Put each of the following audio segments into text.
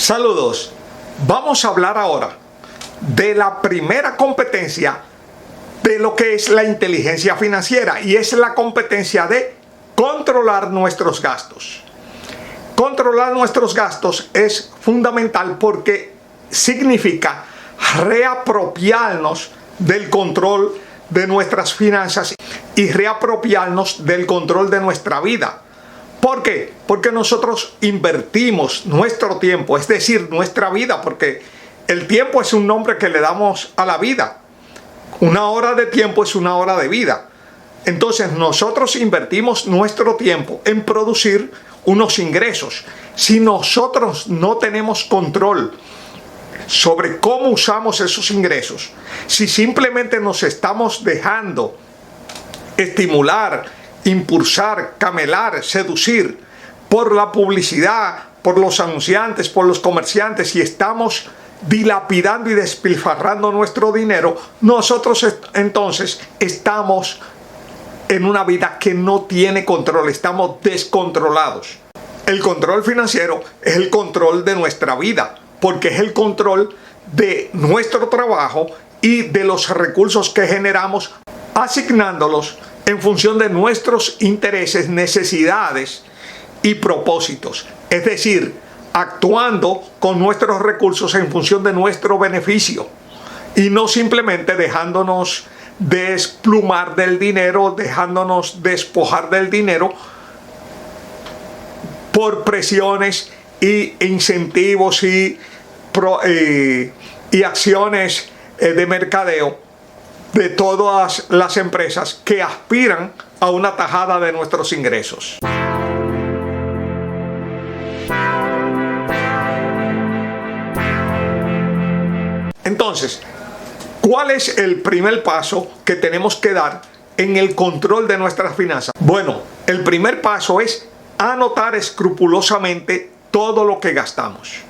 Saludos. Vamos a hablar ahora de la primera competencia de lo que es la inteligencia financiera, y es la competencia de controlar nuestros gastos. Controlar nuestros gastos es fundamental porque significa reapropiarnos del control de nuestras finanzas y reapropiarnos del control de nuestra vida. ¿Por qué? Porque nosotros invertimos nuestro tiempo, es decir, nuestra vida, porque el tiempo es un nombre que le damos a la vida. Una hora de tiempo es una hora de vida. Entonces nosotros invertimos nuestro tiempo en producir unos ingresos. Si nosotros no tenemos control sobre cómo usamos esos ingresos, si simplemente nos estamos dejando estimular, impulsar, camelar, seducir por la publicidad, por los anunciantes, por los comerciantes, y estamos dilapidando y despilfarrando nuestro dinero, nosotros entonces estamos en una vida que no tiene control, estamos descontrolados. El control financiero es el control de nuestra vida, porque es el control de nuestro trabajo y de los recursos que generamos, asignándolos en función de nuestros intereses, necesidades y propósitos. Es decir, actuando con nuestros recursos en función de nuestro beneficio y no simplemente dejándonos desplumar del dinero, dejándonos despojar del dinero por presiones y incentivos y acciones de mercadeo de todas las empresas que aspiran a una tajada de nuestros ingresos. Entonces, ¿cuál es el primer paso que tenemos que dar en el control de nuestras finanzas? Bueno, el primer paso es anotar escrupulosamente todo lo que gastamos.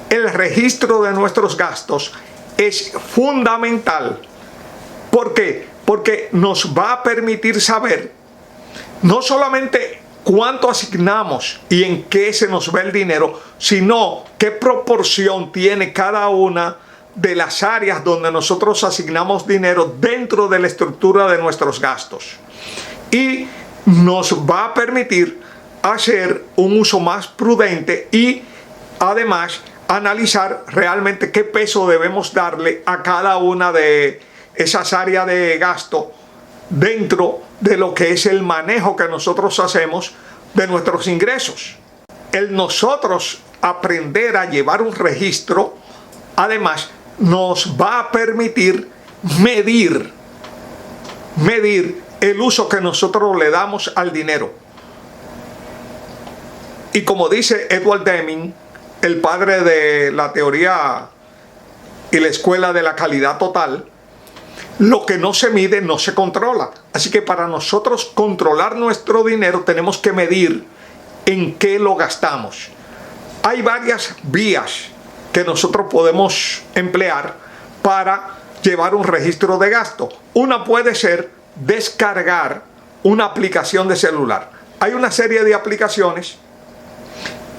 El registro de nuestros gastos es fundamental. ¿Por qué? Porque nos va a permitir saber no solamente cuánto asignamos y en qué se nos va el dinero, sino qué proporción tiene cada una de las áreas donde nosotros asignamos dinero dentro de la estructura de nuestros gastos. Y nos va a permitir hacer un uso más prudente y además analizar realmente qué peso debemos darle a cada una de esas áreas de gasto dentro de lo que es el manejo que nosotros hacemos de nuestros ingresos. El nosotros aprender a llevar un registro, además, nos va a permitir medir el uso que nosotros le damos al dinero. Y como dice Edward Deming, el padre de la teoría y la escuela de la calidad total, lo que no se mide no se controla. Así que para nosotros controlar nuestro dinero tenemos que medir en qué lo gastamos. Hay varias vías que nosotros podemos emplear para llevar un registro de gasto. Una puede ser descargar una aplicación de celular. Hay una serie de aplicaciones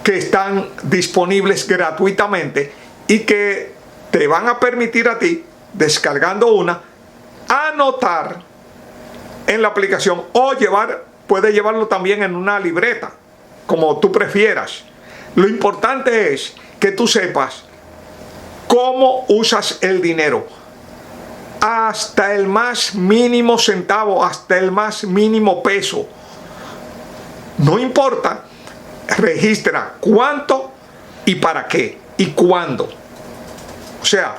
que están disponibles gratuitamente y que te van a permitir a ti, descargando una, anotar en la aplicación o puedes llevarlo también en una libreta, como tú prefieras. Lo importante es que tú sepas cómo usas el dinero, hasta el más mínimo centavo, hasta el más mínimo peso. No importa, registra cuánto y para qué y cuándo. O sea,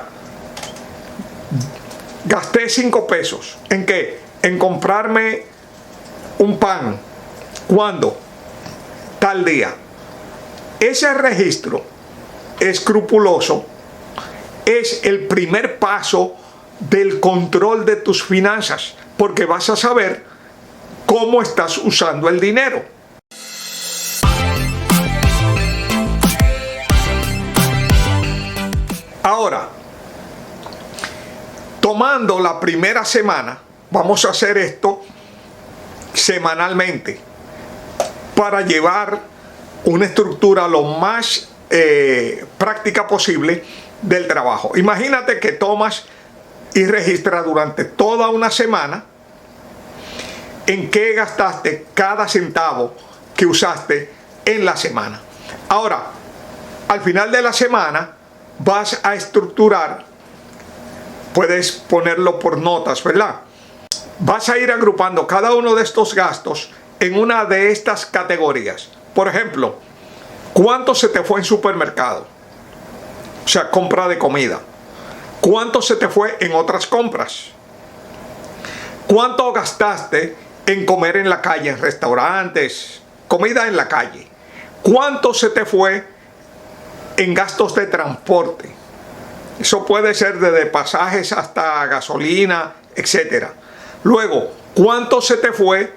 gasté 5 pesos. ¿En qué? En comprarme un pan. ¿Cuándo? Tal día. Ese registro escrupuloso es el primer paso del control de tus finanzas, porque vas a saber cómo estás usando el dinero. Ahora, tomando la primera semana, vamos a hacer esto semanalmente para llevar una estructura lo más práctica posible del trabajo. Imagínate que tomas y registras durante toda una semana en qué gastaste cada centavo que usaste en la semana. Ahora, al final de la semana vas a estructurar, puedes ponerlo por notas, ¿verdad? Vas a ir agrupando cada uno de estos gastos en una de estas categorías. Por ejemplo, ¿cuánto se te fue en supermercado? O sea, compra de comida. ¿Cuánto se te fue en otras compras? ¿Cuánto gastaste en comer en la calle, en restaurantes, comida en la calle? ¿Cuánto se te fue en gastos de transporte? Eso puede ser desde pasajes hasta gasolina, etc. Luego, ¿cuánto se te fue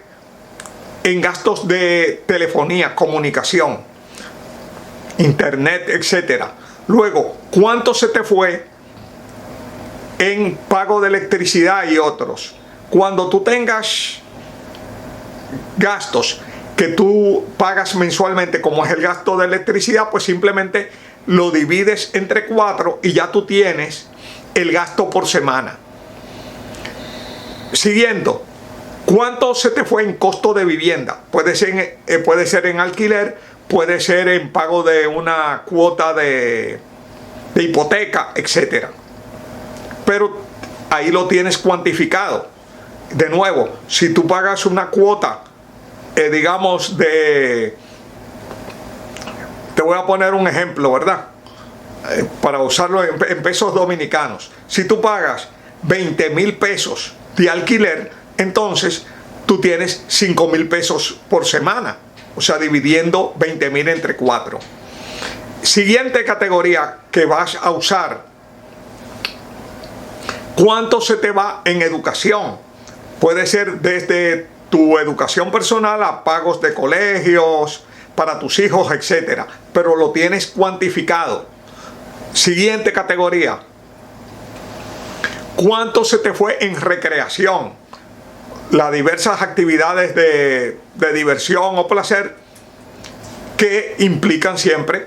en gastos de telefonía, comunicación, internet, etc.? Luego, ¿cuánto se te fue en pago de electricidad y otros? Cuando tú tengas gastos que tú pagas mensualmente, como es el gasto de electricidad, pues simplemente lo divides entre 4 y ya tú tienes el gasto por semana. Siguiendo, ¿cuánto se te fue en costo de vivienda? Puede ser en alquiler, puede ser en pago de una cuota de hipoteca, etc. Pero ahí lo tienes cuantificado. De nuevo, si tú pagas una cuota, digamos, te voy a poner un ejemplo, ¿verdad? Para usarlo en pesos dominicanos. Si tú pagas 20,000 pesos de alquiler, entonces tú tienes 5,000 pesos por semana. O sea, dividiendo 20,000 entre 4. Siguiente categoría que vas a usar. ¿Cuánto se te va en educación? Puede ser desde tu educación personal a pagos de colegios para tus hijos, etc. Pero lo tienes cuantificado. Siguiente categoría. ¿Cuánto se te fue en recreación? Las diversas actividades de diversión o placer que implican siempre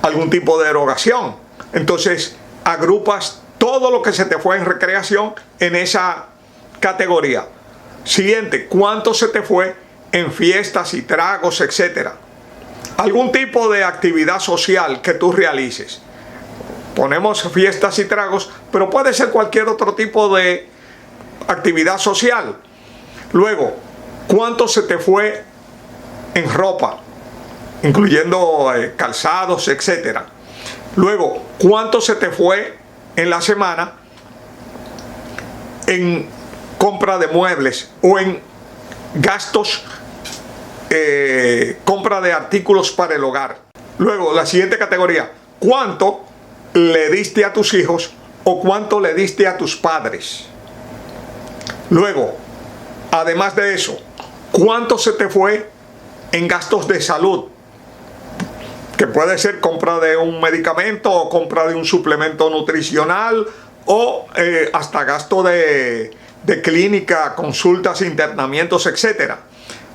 algún tipo de erogación. Entonces, agrupas todo lo que se te fue en recreación en esa categoría. Siguiente, ¿cuánto se te fue en fiestas y tragos, etcétera? Algún tipo de actividad social que tú realices. Ponemos fiestas y tragos, pero puede ser cualquier otro tipo de actividad social. Luego, ¿cuánto se te fue en ropa? Incluyendo calzados, etcétera. Luego, ¿cuánto se te fue en la semana en compra de muebles o en gastos, compra de artículos para el hogar? Luego, la siguiente categoría, ¿cuánto le diste a tus hijos o cuánto le diste a tus padres? Luego, además de eso, ¿cuánto se te fue en gastos de salud? Que puede ser compra de un medicamento o compra de un suplemento nutricional o hasta gasto de clínica, consultas, internamientos, etc.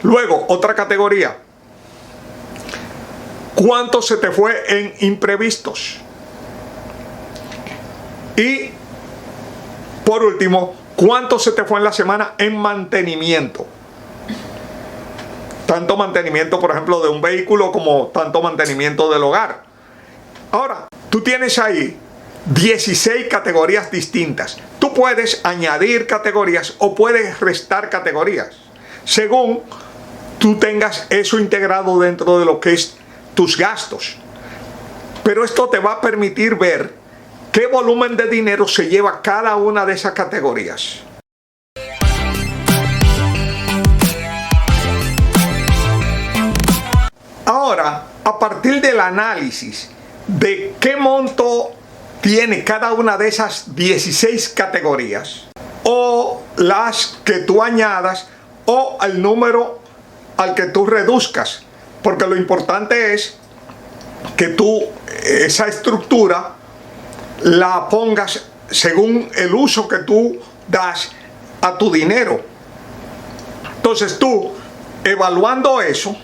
Luego, otra categoría. ¿Cuánto se te fue en imprevistos? Y, por último, ¿cuánto se te fue en la semana en mantenimiento? Tanto mantenimiento, por ejemplo, de un vehículo como tanto mantenimiento del hogar. Ahora, tú tienes ahí 16 categorías distintas. Tú puedes añadir categorías o puedes restar categorías, según tú tengas eso integrado dentro de lo que es tus gastos. Pero esto te va a permitir ver qué volumen de dinero se lleva cada una de esas categorías. Ahora, a partir del análisis de qué monto tiene cada una de esas 16 categorías, o las que tú añadas, o el número al que tú reduzcas, porque lo importante es que tú esa estructura la pongas según el uso que tú das a tu dinero. Entonces tú, evaluando eso,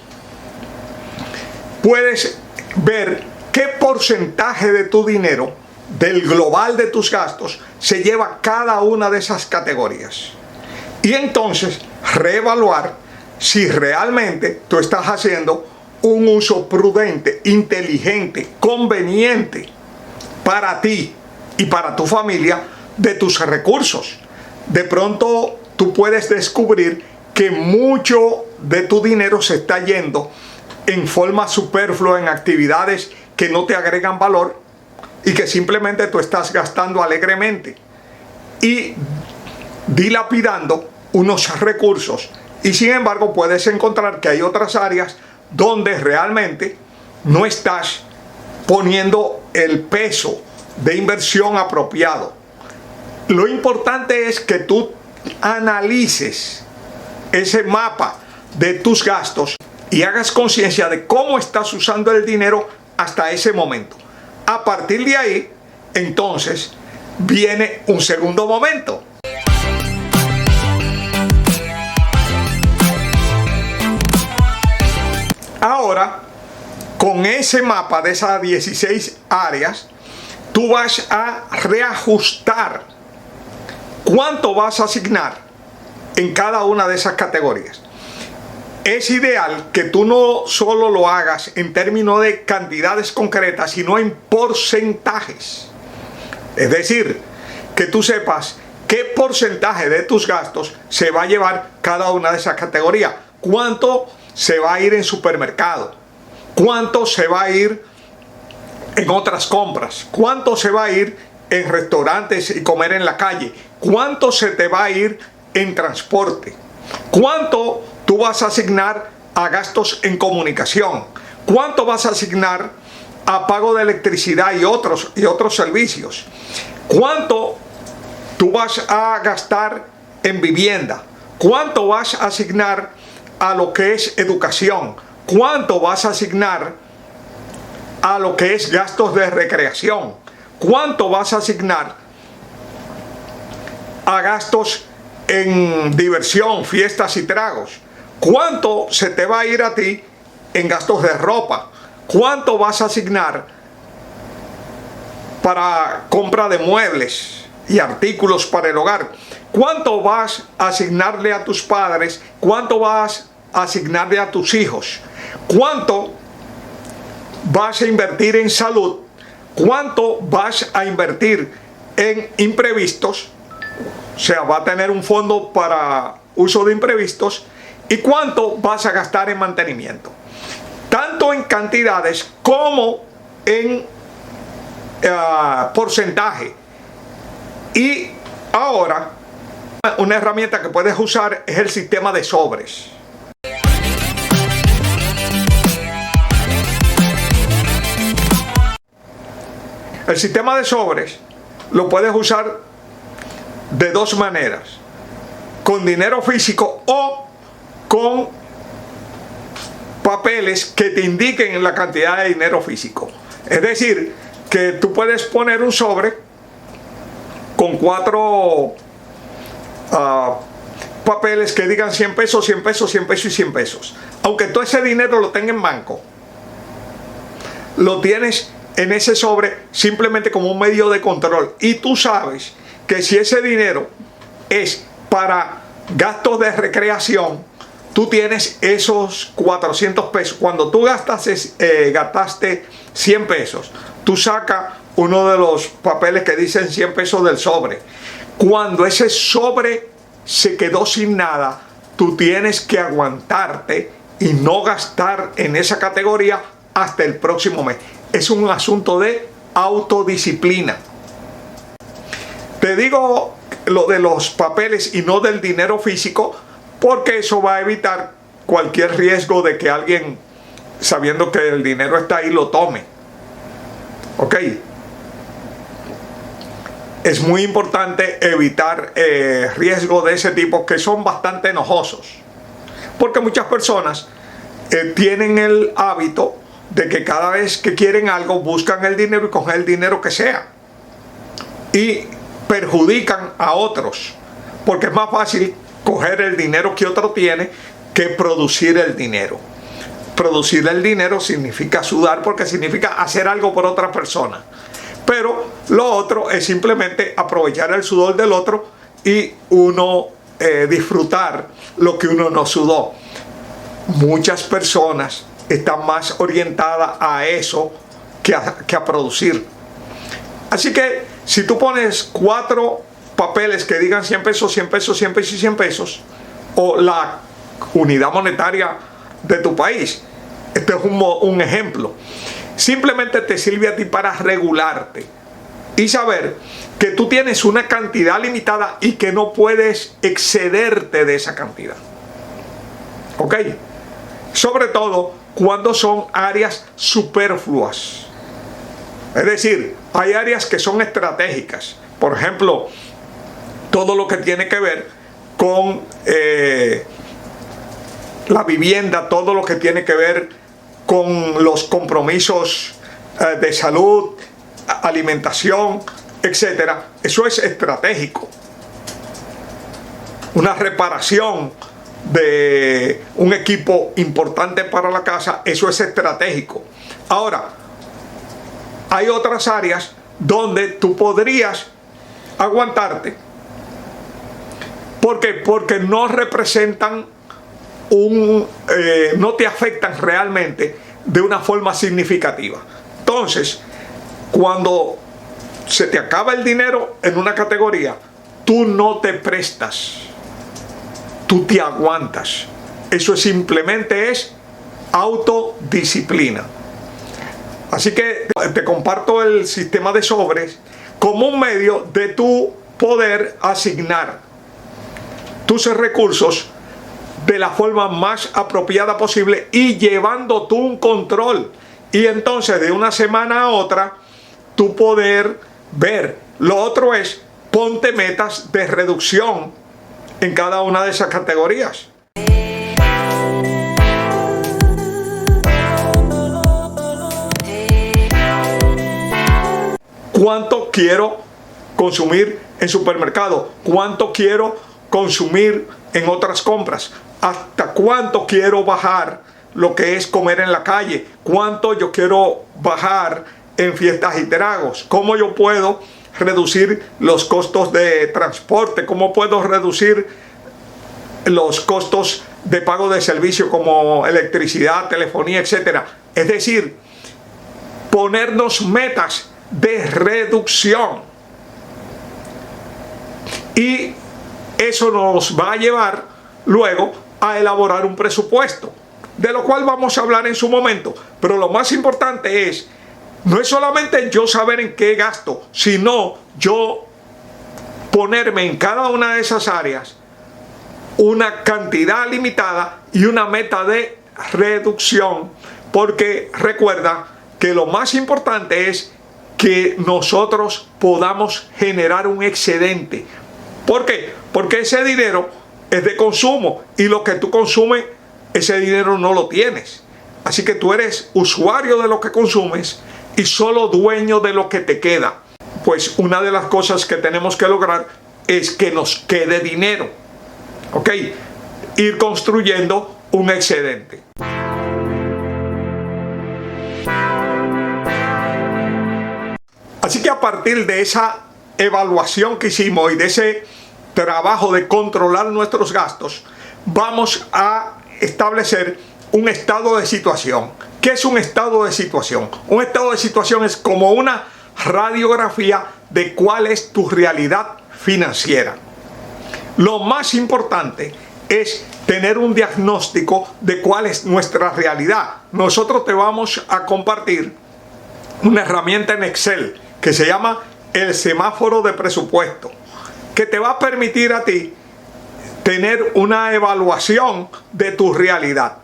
puedes ver qué porcentaje de tu dinero, del global de tus gastos, se lleva cada una de esas categorías. Y entonces reevaluar si realmente tú estás haciendo un uso prudente, inteligente, conveniente para ti y para tu familia de tus recursos. De pronto tú puedes descubrir que mucho de tu dinero se está yendo en forma superflua en actividades que no te agregan valor y que simplemente tú estás gastando alegremente y dilapidando unos recursos. Y sin embargo puedes encontrar que hay otras áreas donde realmente no estás poniendo el peso de inversión apropiado. Lo importante es que tú analices ese mapa de tus gastos y hagas conciencia de cómo estás usando el dinero hasta ese momento. A partir de ahí, entonces, viene un segundo momento. Ahora, con ese mapa de esas 16 áreas, tú vas a reajustar cuánto vas a asignar en cada una de esas categorías. Es ideal que tú no solo lo hagas en términos de cantidades concretas, sino en porcentajes. Es decir, que tú sepas qué porcentaje de tus gastos se va a llevar cada una de esas categorías. Cuánto se va a ir en supermercado, cuánto se va a ir en otras compras, cuánto se va a ir en restaurantes y comer en la calle, cuánto se te va a ir en transporte, cuánto tú vas a asignar a gastos en comunicación, cuánto vas a asignar a pago de electricidad y otros servicios, cuánto tú vas a gastar en vivienda, cuánto vas a asignar a lo que es educación, cuánto vas a asignar a lo que es gastos de recreación, cuánto vas a asignar a gastos en diversión, fiestas y tragos, cuánto se te va a ir a ti en gastos de ropa, cuánto vas a asignar para compra de muebles y artículos para el hogar, cuánto vas a asignarle a tus padres, cuánto vas a asignarle a tus hijos, cuánto vas a invertir en salud, cuánto vas a invertir en imprevistos, o sea, va a tener un fondo para uso de imprevistos, y cuánto vas a gastar en mantenimiento, tanto en cantidades como en porcentaje. Y ahora una herramienta que puedes usar es el sistema de sobres. El sistema de sobres lo puedes usar de dos maneras: con dinero físico o con papeles que te indiquen la cantidad de dinero físico. Es decir, que tú puedes poner un sobre con 4 papeles que digan 100 pesos, 100 pesos, 100 pesos y 100 pesos. Aunque todo ese dinero lo tenga en banco, lo tienes en ese sobre simplemente como un medio de control. Y tú sabes que si ese dinero es para gastos de recreación, tú tienes esos 400 pesos. Cuando tú gastaste 100 pesos, tú sacas uno de los papeles que dicen 100 pesos del sobre. Cuando ese sobre se quedó sin nada, tú tienes que aguantarte y no gastar en esa categoría hasta el próximo mes. Es un asunto de autodisciplina. Te digo lo de los papeles y no del dinero físico, porque eso va a evitar cualquier riesgo de que alguien, sabiendo que el dinero está ahí, lo tome. ¿Ok? Es muy importante evitar riesgos de ese tipo que son bastante enojosos, porque muchas personas tienen el hábito de que cada vez que quieren algo buscan el dinero y cogen el dinero que sea y perjudican a otros, porque es más fácil coger el dinero que otro tiene que producir el dinero. producir el dinero significa sudar, porque significa hacer algo por otra persona. Pero lo otro es simplemente aprovechar el sudor del otro y uno disfrutar lo que uno no sudó. Muchas personas están más orientadas a eso que a producir. Así que si tú pones 4 papeles que digan 100 pesos, 100 pesos, 100 pesos y 100 pesos, o la unidad monetaria de tu país, este es un ejemplo, simplemente te sirve a ti para regularte y saber que tú tienes una cantidad limitada y que no puedes excederte de esa cantidad. ¿Ok? Sobre todo cuando son áreas superfluas. Es decir, hay áreas que son estratégicas. Por ejemplo, todo lo que tiene que ver con la vivienda, todo lo que tiene que ver con los compromisos de salud, alimentación, etcétera. Eso es estratégico. Una reparación de un equipo importante para la casa, eso es estratégico. Ahora, hay otras áreas donde tú podrías aguantarte. ¿Por qué? Porque no representan no te afectan realmente de una forma significativa. Entonces, cuando se te acaba el dinero en una categoría, tú no te prestas, tú te aguantas. Eso simplemente es autodisciplina. Así que te comparto el sistema de sobres como un medio de tu poder asignar tus recursos de la forma más apropiada posible y llevando tú un control. Y entonces de una semana a otra tú poder ver. Lo otro es, ponte metas de reducción en cada una de esas categorías. ¿Cuánto quiero consumir en supermercado? ¿Cuánto quiero consumir en otras compras? ¿Hasta cuánto quiero bajar lo que es comer en la calle? ¿Cuánto yo quiero bajar en fiestas y tragos? ¿Cómo yo puedo reducir los costos de transporte? ¿Cómo puedo reducir los costos de pago de servicio como electricidad, telefonía, etcétera? Es decir, ponernos metas de reducción. Y eso nos va a llevar luego a elaborar un presupuesto, de lo cual vamos a hablar en su momento. Pero lo más importante es, no es solamente yo saber en qué gasto, sino yo ponerme en cada una de esas áreas una cantidad limitada y una meta de reducción, porque recuerda que lo más importante es que nosotros podamos generar un excedente. ¿Por qué? Porque ese dinero es de consumo y lo que tú consumes, ese dinero no lo tienes. Así que tú eres usuario de lo que consumes y solo dueño de lo que te queda. Pues una de las cosas que tenemos que lograr es que nos quede dinero. ¿Ok? Ir construyendo un excedente. Así que a partir de esa evaluación que hicimos y de ese trabajo de controlar nuestros gastos, vamos a establecer un estado de situación. ¿Qué es un estado de situación? Un estado de situación es como una radiografía de cuál es tu realidad financiera. Lo más importante es tener un diagnóstico de cuál es nuestra realidad. Nosotros te vamos a compartir una herramienta en Excel que se llama el semáforo de presupuesto, que te va a permitir a ti tener una evaluación de tu realidad.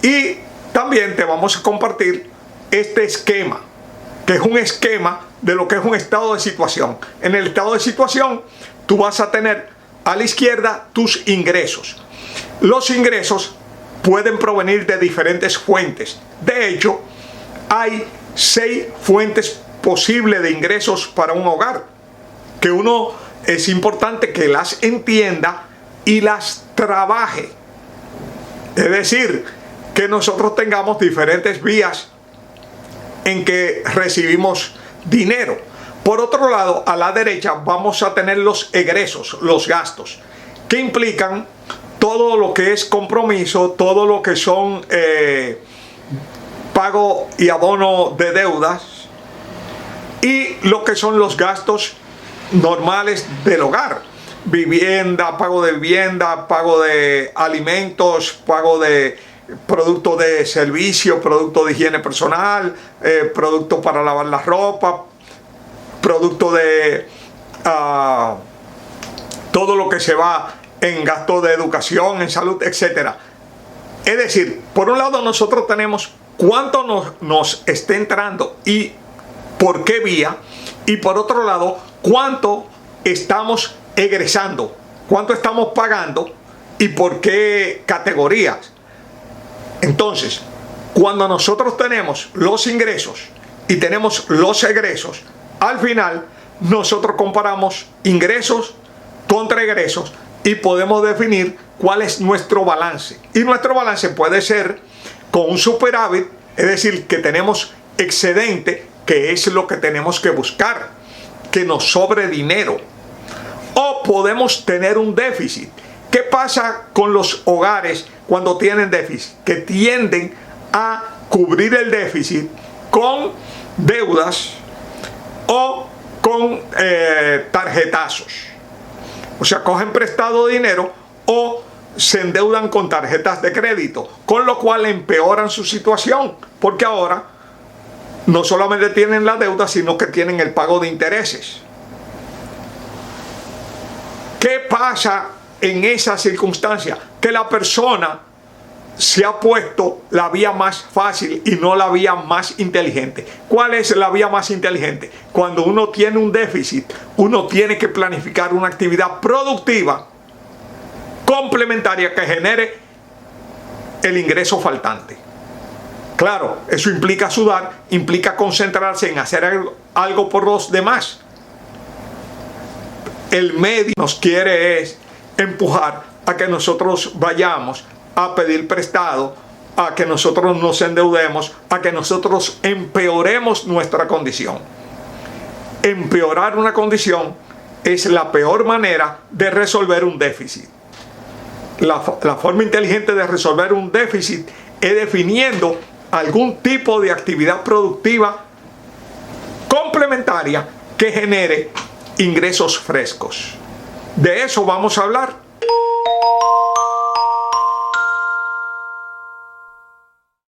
Y también te vamos a compartir este esquema, que es un esquema de lo que es un estado de situación. En el estado de situación, tú vas a tener a la izquierda tus ingresos. Los ingresos pueden provenir de diferentes fuentes. De hecho, hay 6 fuentes posibles de ingresos para un hogar, que uno es importante que las entienda y las trabaje. Es decir, que nosotros tengamos diferentes vías en que recibimos dinero. Por otro lado, a la derecha vamos a tener los egresos, los gastos, que implican todo lo que es compromiso, todo lo que son pago y abono de deudas y lo que son los gastos normales del hogar. Vivienda, pago de alimentos, pago de productos de servicio, productos de higiene personal, productos para lavar la ropa, productos de todo lo que se va en gasto de educación, en salud, etcétera. Es decir, por un lado nosotros tenemos cuánto nos está entrando y por qué vía, y por otro lado cuánto estamos egresando, cuánto estamos pagando y por qué categorías. Entonces, cuando nosotros tenemos los ingresos y tenemos los egresos, al final nosotros comparamos ingresos contra egresos y podemos definir cuál es nuestro balance. Y nuestro balance puede ser con un superávit, es decir, que tenemos excedente, que es lo que tenemos que buscar, que nos sobre dinero. O podemos tener un déficit. ¿Qué pasa con los hogares cuando tienen déficit? Que tienden a cubrir el déficit con deudas o con tarjetazos. O sea, cogen prestado dinero o se endeudan con tarjetas de crédito, con lo cual empeoran su situación, porque ahora no solamente tienen la deuda, sino que tienen el pago de intereses. ¿Qué pasa en esa circunstancia? Que la persona se ha puesto la vía más fácil y no la vía más inteligente. ¿Cuál es la vía más inteligente? Cuando uno tiene un déficit, uno tiene que planificar una actividad productiva complementaria que genere el ingreso faltante. Claro, eso implica sudar, implica concentrarse en hacer algo por los demás. El medio nos quiere es empujar a que nosotros vayamos a pedir prestado, a que nosotros nos endeudemos, a que nosotros empeoremos nuestra condición. Empeorar una condición es la peor manera de resolver un déficit. La forma inteligente de resolver un déficit es definiendo algún tipo de actividad productiva complementaria que genere ingresos frescos. De eso vamos a hablar.